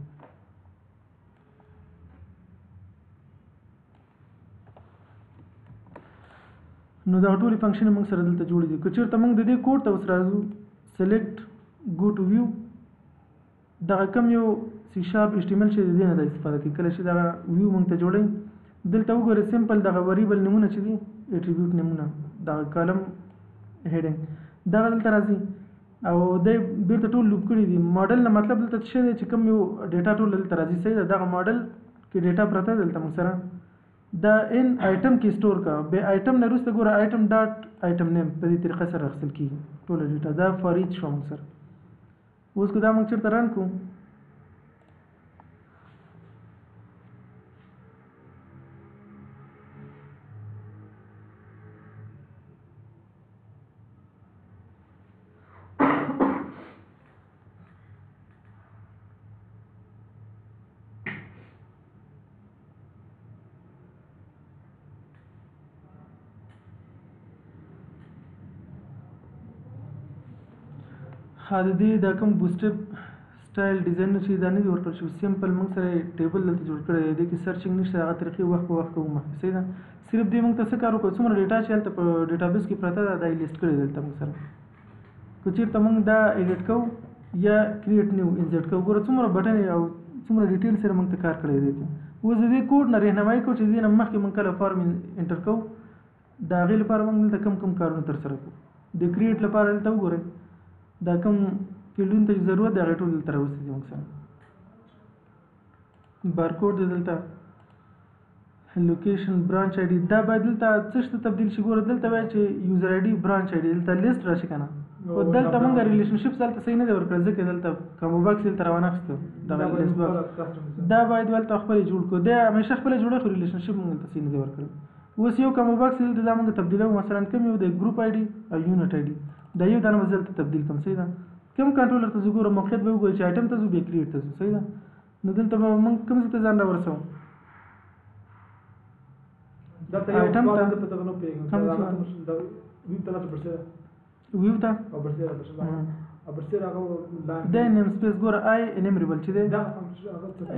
نو دا ټول فنکشن موږ سره دلته جوړ دي که چېرته موږ د دې کوډ ته اوس راځو سلیکټ گو ټو ویو دغه کوم یو سی شارپ HTML چې د دې نه د استفاده کوي کله چې دغه ویو موږ ته جوړوي دلته وګورئ سمپل دغه وریبل نمونه چې دي اټریبیوټ نمونه دغه کالم هیډینګ دغه دلته راځي او د بیرته ټول لوپ کړي دي ماډل نه مطلب دلته څه دی چې کوم یو ډیټا ټول دلته راځي صحیح ده دغه ماډل کې ډیټا پرته دلته موږ سره دا ان آیټم کې سٹور کا به آیټم نه وروسته ګوره آیټم ډاټ آیټم نیم په دې طریقه سره اخیستل کیږي ټول ډیټا دا فار ایچ شو موږ سره اوس کو دا موږ چیرته ران کوو د دې دا کوم بوسټپ سټایل ډیزاین چې دا نه دی ورکړل شوی سمپل موږ سره ټیبل دلته جوړ کړی دی کې سرچینګ نشته هغه طریقې وخت په وخت کوو مخکې صحیح ده صرف دې موږ ته څه کار وکړو څومره ډیټا چې هلته په ډیټابیس کې پرته ده دا یې لیست کړی دلته موږ سره که چېرته موږ دا ایډیټ کوو یا کریټ نیو انسرټ کوو ګوره څومره بټن او څومره ډیټیل سره موږ ته کار کړی دی اوس د دې کوډ نه رهنمایي کوو چې دې نه مخکې موږ کله فارم انټر کوو د هغې لپاره موږ دلته کم کارونه ترسره کوو د کریټ لپاره دلته وګورئ دا کوم فیلډونو ته ضرورت دی هغې ټول دلته راوستي دي موږ سره بارکوډ دی دلته لوکیشن برانچ آی ډي دا باید دلته څه شته تبدیل شي ګوره دلته وایي چې یوزر آی ډي برانچ آی ډي دلته لیست راشي که نه خو دلته موږ ریلیشنشپس هلته صحیح نه دی ورکړی ځکه دلته کامبو باکس دلته راوانخیسته دغه لیست باکس دا باید هلته خپلې جوړ کړو دی همیشه خپله جوړوي خو ریلیشنشپ موږ دلته صحیح نه دی ورکړی اوس یو کامبو باکس دلته دا موږ تبدیلوو مثلا کوم یو د ګروپ آی ډي او یونټ آی ډي دا یو دانه به زه دلته تبدیل کړم صحیح ده کوم کنټرولر ته زه ګورم موقعیت به وګورئ چې آیټم ته ځو بیا کریټ ته ځو صحیح ده نو دلته به موږ کوم ځای ته ځان راورسوو آیټم ته ویو ته دا نیم سپیس ګوره آی انیمریبل چې دی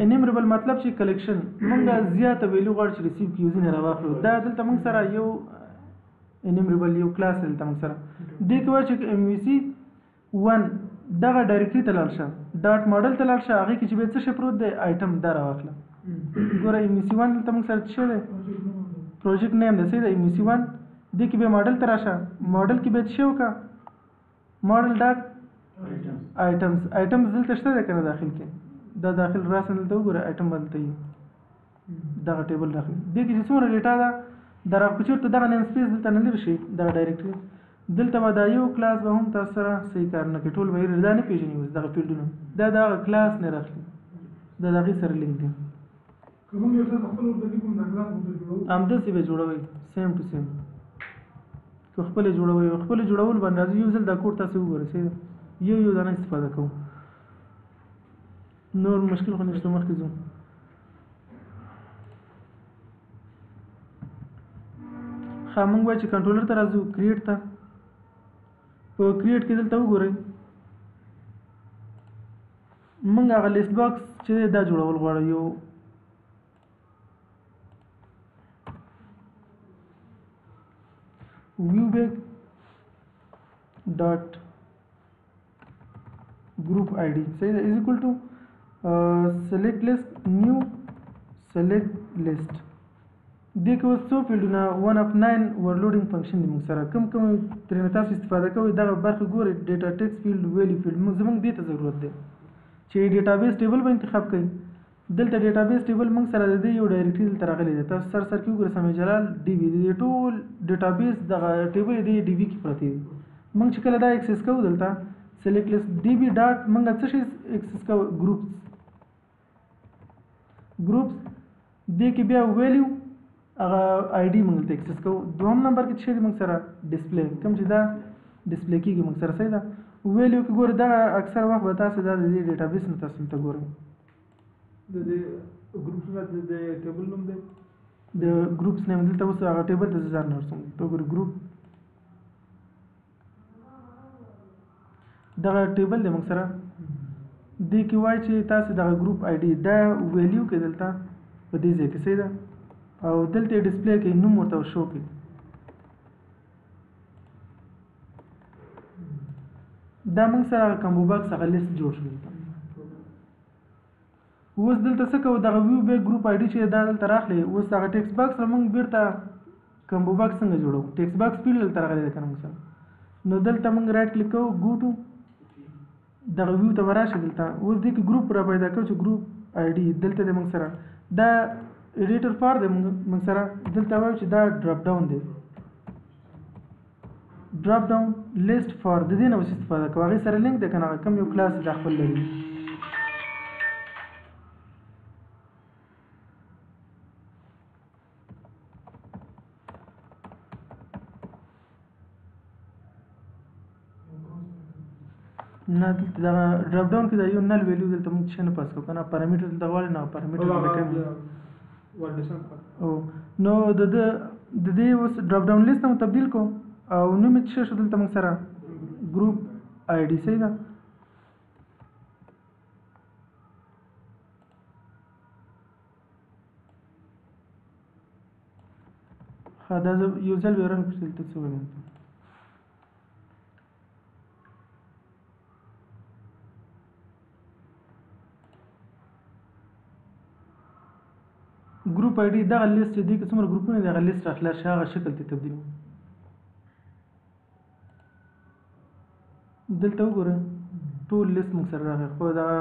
انیمریبل مطلب چې کلیکشن موږ زیاته ویلو غواړو چې ریسیو کړو ځینې راواخلو دا دلته موږ سره یو انیمریبل یو کلاس دلته موږ سره دې کې وایي چې MVC 1 دغه ډایرکټري ته لاړ شه ډاټ ماډل ته لاړ شه هغې کې چې بیا څه شی پروت دی آیټم دا راواخله ګوره MVC 1 دلته موږ سره څه دی پروجیکټ نیم دی صحیح ده MVC 1 دې کې بیا ماډل ته راشه ماډل کې بیا څه شی وکړه ماډل ډاټ آیټمز دلته شته دی که نه داخل کې دا داخل راسه دلته وګوره آیټم به دلته وي دغه ټیبل داخل دې کې چې څومره ډیټا ده دا را که چېرته دغه نیم سپیس دلته نه لرې شي دغه ډایرکټري دلته به دا یو کلاس به هم تاسو سره صحیح کار نه کوي ټول به یې دا نه پېژني اوس دغه فیلډونه دا دغه کلاس نه راخلي دا د هغې سره لینک دی همداسې به جوړوئ سیم ټو سیم که خپلې جوړوئ خپلې جوړول باندې راځي یو ځل دا کوډ تاسې وګورئ صحیح ده یو دانه استفاده کوو نور مشکل خو نشته مخکې ځو ښه موږ وایو چې کنټرولر ته راځو کریټ ته په کریټ کې دلته وګورئ موږ هغه لیست باکس چې دا جوړول غواړو یو view back dot group id صحیح ده is equal to select list new select list دې کې اوس څو فیلډونه 1 of 9 ورلوډینګ فنکشن دی موږ سره کوم ترېنه تاسو استفاده کوئ دغه برخه ګورئ ډیټا ټیکس فیلډ ویلیو فیلډ زموږ دې ته ضرورت دی چې ډیټابیس ټیبل به انتخاب کړئ دلته ډیټابیس ټیبل موږ سره د دې یو ډایرکټري دلته راغلی دی تاسو سر کې وګورئ سمې جلال ډي وي د ټول ډیټابیس دغه ټیبل دی ډي وي کې پرتی دی موږ چې کله دا اکسس کوو دلته سلیکټ لیست ډي وي ډاټ موږ څه شي اکسس کوو ګروپس دې کې بیا ویلیو هغه آی ډي موږ ته اکسس کوو دوم نمبر کې چې موږ سره ډسپلی کوم چې دا ډسپلی کېږي موږ سره صحیح ده ویلیو کې ګورئ دا اکثر وخت به تاسو دا د دې ډیټابیس نه تاسو ته ګورئ د ګروپس نه د ټیبل نوم دی د ګروپس نیم دلته اوس هغه ټیبل د ځان نرسم ته ګورئ ګروپ دغه ټیبل دی موږ سره دې کې وایي چې تاسو دغه ګروپ آی ډي دا ویلیو کې دلته په دې ځای کې صحیح ده او دلته ډسپلی کې نوم ورته شو کې دا موږ سره کمبو باکس هغه لیست جوړ شو اوس دلته څه کوو دغه ویو به ګروپ آی ډي چې دا دلته راخلي اوس هغه ټیکس باکس سره موږ بیرته کمبو باکس څنګه جوړو ټیکس باکس فیلډ دلته راغلی دی کنه موږ سره نو دلته موږ رائټ کلیک کوو ګو ټو دغه ویو ته وراشي دلته اوس دې کې ګروپ را پیدا کوو چې ګروپ آی ډي دلته دی موږ سره دا ایډیټر فار دی موږ سره دلته وایو چې دا ډراپ ډاون دی ډراپ ډاون لیست فار د دې نه اوس استفاده کوو هغې سره لینک دی که نه کوم یو کلاس دا خپل لري نه دلته دا ډراپ ډاون کې دا یو نل ویلیو دلته موږ څه نه پاس کوو که نه پارامیټر دلته غواړي نه پارامیټر دلته کوم او نو د دې اوس ډراپ ډاون لیست هم تبدیل کو او نوم یې څه شو دلته موږ سره ګروپ آی ډي صحیح ده ښه دا زه یو ځل بیا رن کړو دلته څه وایم ګروپ آی ډي دغه لیست چې دی که څومره ګروپونه دغه لیست راخلاص شي هغه شکل ته تبدیل دلته وګورئ ټول لیست موږ سره راغی خو دغه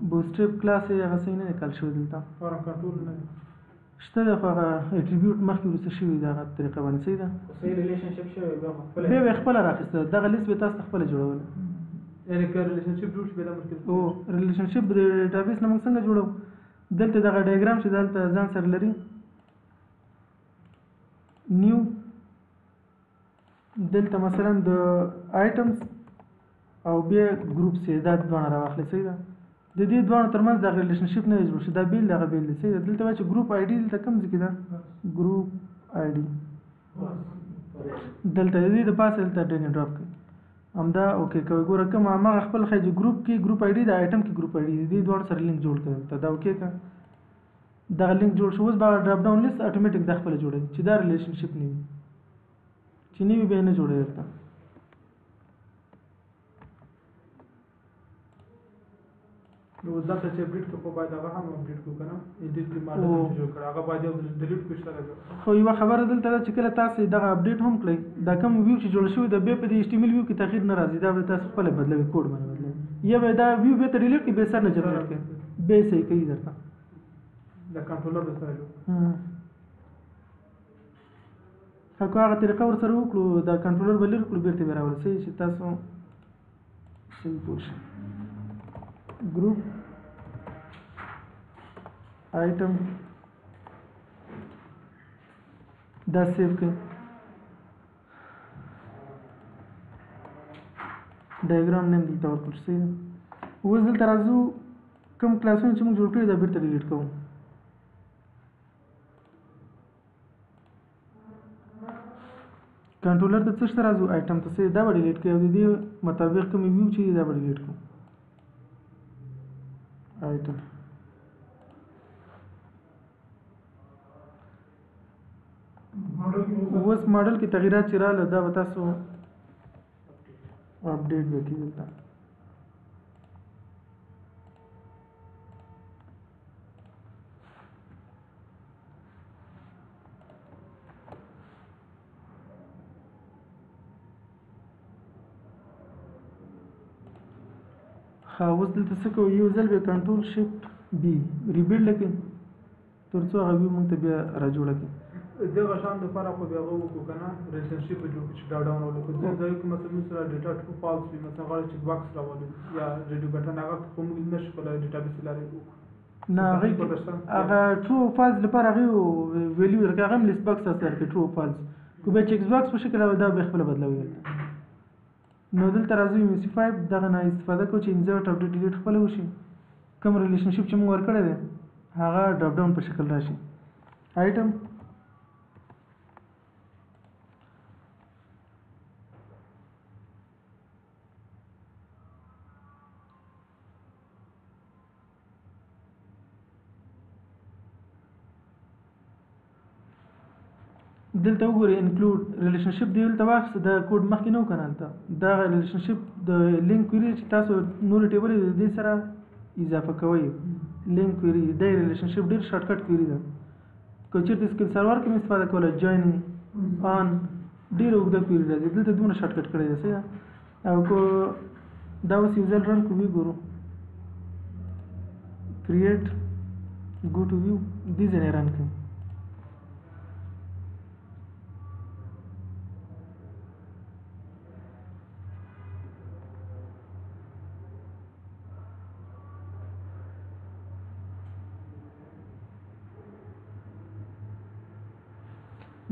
بوتستریپ کلاس یې هغه صحیح نه دی کال شوی دلته فارم کنټرول نه شته د خو هغه اټریبیوټ مخکې وروسته شوي دغه طریقه باندې صحیح ده صحیح ریلیشنشپ شوی بیا به خپله راخیسته دغه لیست به تاسو ته خپله جوړوله یعنې که ریلیشنشپ جوړ شي بیا دا مشکل او ریلیشنشپ د ډیټابیس نه موږ څنګه جوړو دلته دغه ډایګرام چې دلته ځان سره لري نیو دلته مثلا د آیټمز او بیا ګروپس یې دا دواړه راواخلئ صحیح ده د دې دواړو ترمنځ دغه ریلیشنشپ نه جوړ شي دا بیل دغه بیل دی صحیح ده دلته وایي چې ګروپ آی ډي دلته کوم ځای کې ده ګروپ آی ډي دلته د دې د پاسه دلته ډرېګ اینډ ډراپ کوي همدا اوکې کوي ګوره کوم هماغه خپل ښایي چې ګروپ کې ګروپ آی ډي د آیټم کې ګروپ آی ډي د دې دواړو سره لینک جوړ کړه دلته دا اوکې که دغه لینک جوړ شو اوس به ډراپ ډاون لیست اټومیټیک دا خپله جوړوي چې دا ریلیشنشپ نه وي چې نه وي بیا نه جوړوي دلته نو دلته چې اپډیټ کوو باید هغه هم اپډیټ کوو که نه ایډیټ کې ماډل جوړ کړه هغه باید یو ډیلیټ کړو شته خو یوه خبره دلته ده چې کله تاسو دغه اپډیټ هم کړئ دا کوم ویو چې جوړ شوی د بیا په دې ایچ ټي ایم ایل ویو کې تغییر نه راځي دا به تاسو خپله بدلوي کوډ باندې بدلوي یا به دا ویو بېرته ډیلیټ کړي بیا سر نه جنریټ کړي بیا یې صحیح کوي درته د کنټرولر د سره جوړ که هغه طریقه ورسره وکړو دا کنټرولر به لرې کړو بېرته به راولو صحیح چې تاسو صحیح پوه شئ ګروپ آیټم دا سیو کړئ ډایګرام نیم دلته ورکړو صحیح ده اوس دلته راځو کوم کلاسونه چې موږ جوړ کړي دا بېرته ډیلیټ کوو کنټرولر ته څه شته راځو آیټم ته صحیح دا به ډیلیټ کړئ او د دې مطابق کوم ویو چې دا به ډیلیټ کړو آیټم اوس ماډل کې تغیرات چې رااله دا به تاسو اپډیټ به کړئ دلته ښه اوس دلته څه کوو یو ځل به کنټرول شفټ بي ریبیلډ کړي تر څو هغه ویو موږ ته بیا را جوړه کړي دغه شان لپاره خو بیا هغه وکړو که نه ریلیشنشپ جوړ کړو چې ډاډاون ولکړو ځینې ځایو کې مثلا موږ سره ډیټا ټرو فالس وي مثلا غواړو چې باکس راولو یا ریډیو بټن هغه خو موږ نشو کولی ډیټابیس لارې وکړو نه هغه ټرو فالس لپاره هغې ویلیو لکه هغه هم لیست باکس تاسو درکړي ټرو فالس کو بیا چیک باکس په شکل دا به خپله بدلوي نو دلته راځو MSC5 دغه نه استفاده کوو چې انزرټ اپډیټ ډیلیټ خپله وشي کوم ریلیشنشپ چې موږ ورکړی دی هغه ډراپ ډاون په شکل راشي آیټم دلته وګورئ انکلود ریلیشنشپ دی دلته واخیسته د کوډ مخکې نه و که نه هلته دغه ریلیشنشپ د لینک کویري چې تاسو نورې ټیبلې د دې سره اضافه کوئ لینک کویري دا ریلیشنشپ ډېر شارټکټ کویري ده که چېرته سکل سرور کې مې استفاده کوله جوین آن ډېره اوږده کویري راځي دلته دومره شارټکټ کړی دی صحیح او که دا اوس یو ځل رن کو وی ګورو کریټ ګو ټو ویو دې ځای نه رن کړئ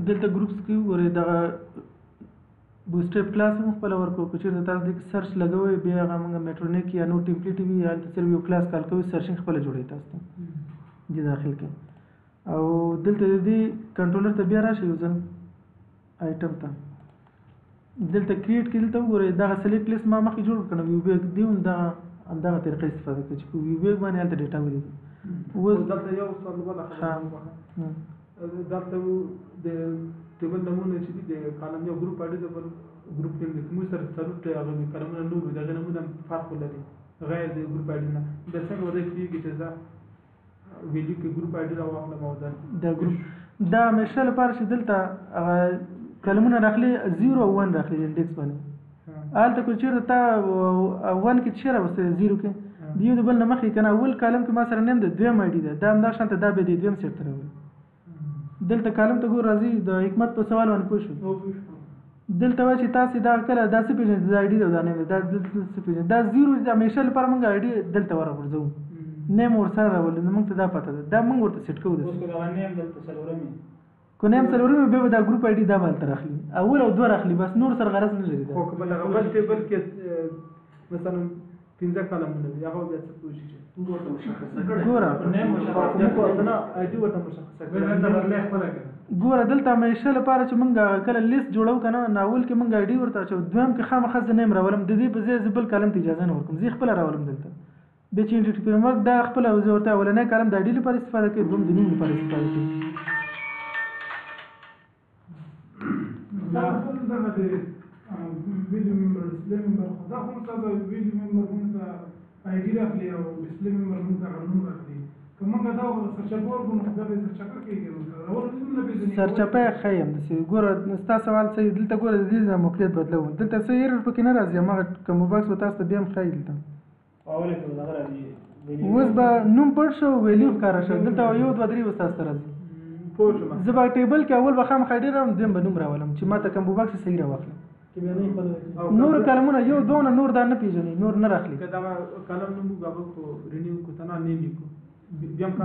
دلته ګروپس کې وګورئ دغه بوسټاپ کلاس هم خپله ورکړو که چېرته تاسو دې سرچ لګوئ بیا هغه موږ میټرونیک یا نور ټمپلیټ وي هلته صرف یو کلاس کال کوئ سرچینګ خپله جوړوي تاسو ته دې داخل کړئ او دلته د دې کنټرولر ته بیا راشئ یو ځل آیټم ته دلته کریټ کې دلته وګورئ دغه سلیکټ لیست ما مخکې جوړ کړی ویو بیګ دی هم همدغه طریقه استفاده کوي چې په ویو بیګ باندې هلته ډیټا ولیکي اوس دلته یو سوال بله خبره دلته د ټیبل نمونه چې دي د کالم یو ګروپ اډي د بل ګروپ کې موږ سره ضرورت هغه کلمونه نور دغه نمونه فرق لري غیر د ګروپ اډي نه د څنګه وځي کېږي چې دا ویډیو کې ګروپ اډي راوخله موضوع دا ګروپ دا همیشه لپاره چې دلته کلمونه راخلي 0 او 1 راخلي انډیکس باندې هلته که چېرته تا 1 کې څه راوستلی 0 کې د یو د بل نه مخکې که نه اول کالم کې ما سره نیم د دویم آی ډي ده دا همدا شانته دا بیا د دویم سیټ ته راوړي دلته کالم ته ګور راځي د حکمت په سوال باندې پوه شو دلته وایي چې تاسې دا کله دا څه پېژنئ دا آی ډي ده دا نیم ده دا دلته څه پېژنئ دا 0 همیشه لپاره موږ آی ډي دلته ورغورځوو نیم ورسره راولو نو موږ ته دا پته ده دا موږ ورته سیټ کوو که نیم څلورمې بیا به دا ګروپ آی ډي دا به هلته راخلي اول او دوه راخلي بس نور سره غرض نه لري خو که بل هغه ټیبل کې مثلا 15 کالمونه دي هغه بیا څه پوه شي ګوره ګوره دلته همیشه لپاره چې موږ کله لیست جوړو که نه اول کې موږ آی ډي ورته اچوو دویم کې خامخا زه نیم راولم د دې په ځای زه بل کالم ته اجازه نه ورکوم زه یې خپله راولم دلته بیا چې انټي فریم ورک دا خپله زه ورته اولنی کالم د آی ډي لپاره استفاده کوي دویم د نوم لپاره استفاده کوي ویډیو ممبر ډسپلی ممبر دا هم تاسو ویډیو ممبر هم ته آی ډي راخلي او ډسپلی ممبر هم ته نوم راخلي که موږ دا سرچ اپ ورکړو نو دا به سرچ اپ کېږي سرچ اپ یې ښه یم داسې ګوره ستا سوال صحیح دلته ګوره د دې موقعیت بدلوو دلته څه ایرر پکې نه راځي هماغه کمبو باکس به تاسو ته بیا هم ښایي دلته اوس به نوم پټ شو ویلیو ښکاره شو دلته یو دوه درې اوس تاسو ته راځي زه به ټیبل کې اول به خامخا ډېر راولم دویم به نوم راولم چې ما ته کمبو باکس صحیح راواخلم نور کلمونه یو دونه نور دا نه پیژني نور نه راخلي که دا کلم نوم هغه کو رینیو کو تنا نیم کو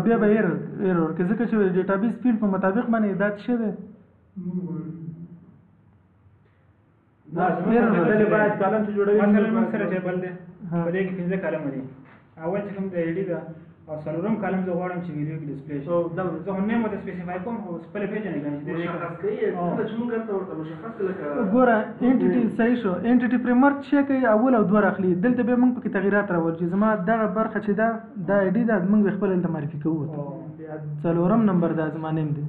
بیا به ایرور که ځکه چې ډیټابیس فیلډ په مطابق باندې دا څه دی باید کلم چې جوړوي مثلا موږ سره ټیبل دی په دې کې 15 کلم دي اول چې کوم د آی ډي ده او څلورم کالم زه غواړم چې ویډیو کې ډسپلی شي زه هم نیم ورته سپیسیفای کوم خو خپله پېژنئ که ګوره انټیټي صحیح شو انټیټي فریم ورک څه کوي اول او دوه راخلي دلته بیا موږ پکې تغیرات راوړو چې زما دغه برخه چې دا آی ډي ده موږ خپله دلته معرفي کوو څلورم نمبر دا زما نیم دی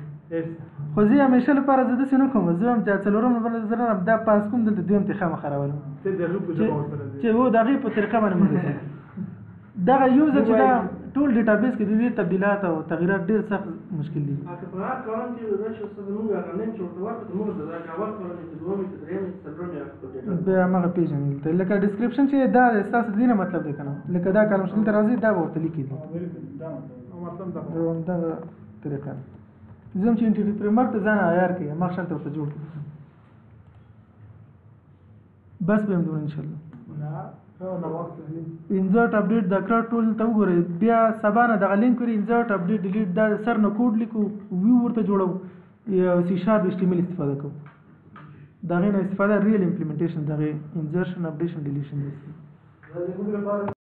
خو زه همیشه لپاره زه داسې نه کوم زه هم چې څلورم نمبر زه دا پاس کوم دلته دویم ته خامخا راولم چې هو د هغې په طریقه باندې موږ دغه یو ځل چې دا 2 ټول ډیټابیس کې د دې تبدیلات او تغیرات ډېر سخت مشکل دي. اته په هر کارون کې راشي څه موږ غنن چې ورته موږ د اول کارون چې دومره درېم څلورم یا به هغه پیژنې ته لکه ډیسکرپشن چې دا اساس دینه مطلب دی کنه لکه دا کلم شل تر راځي دا ورته لیکي دا مطلب دا طریقه زم چې انټری پریمر ته ځان عیار کړي ما شرط ورته جوړ کړي بس به هم ان شاء الله انزرټ اپډیټ د کړه ټول ته وګورئ بیا سبا نه دغه لینک کړئ انزرټ اپډیټ ډیلیټ دا سر نه کوډ لیکو ویو ورته جوړو یا سی شارپ ایچ ټی ایم ایل استفاده کوو دا غي نه استفاده ریل امپلیمنټیشن دغه انزرشن اپډیشن ډیلیشن دی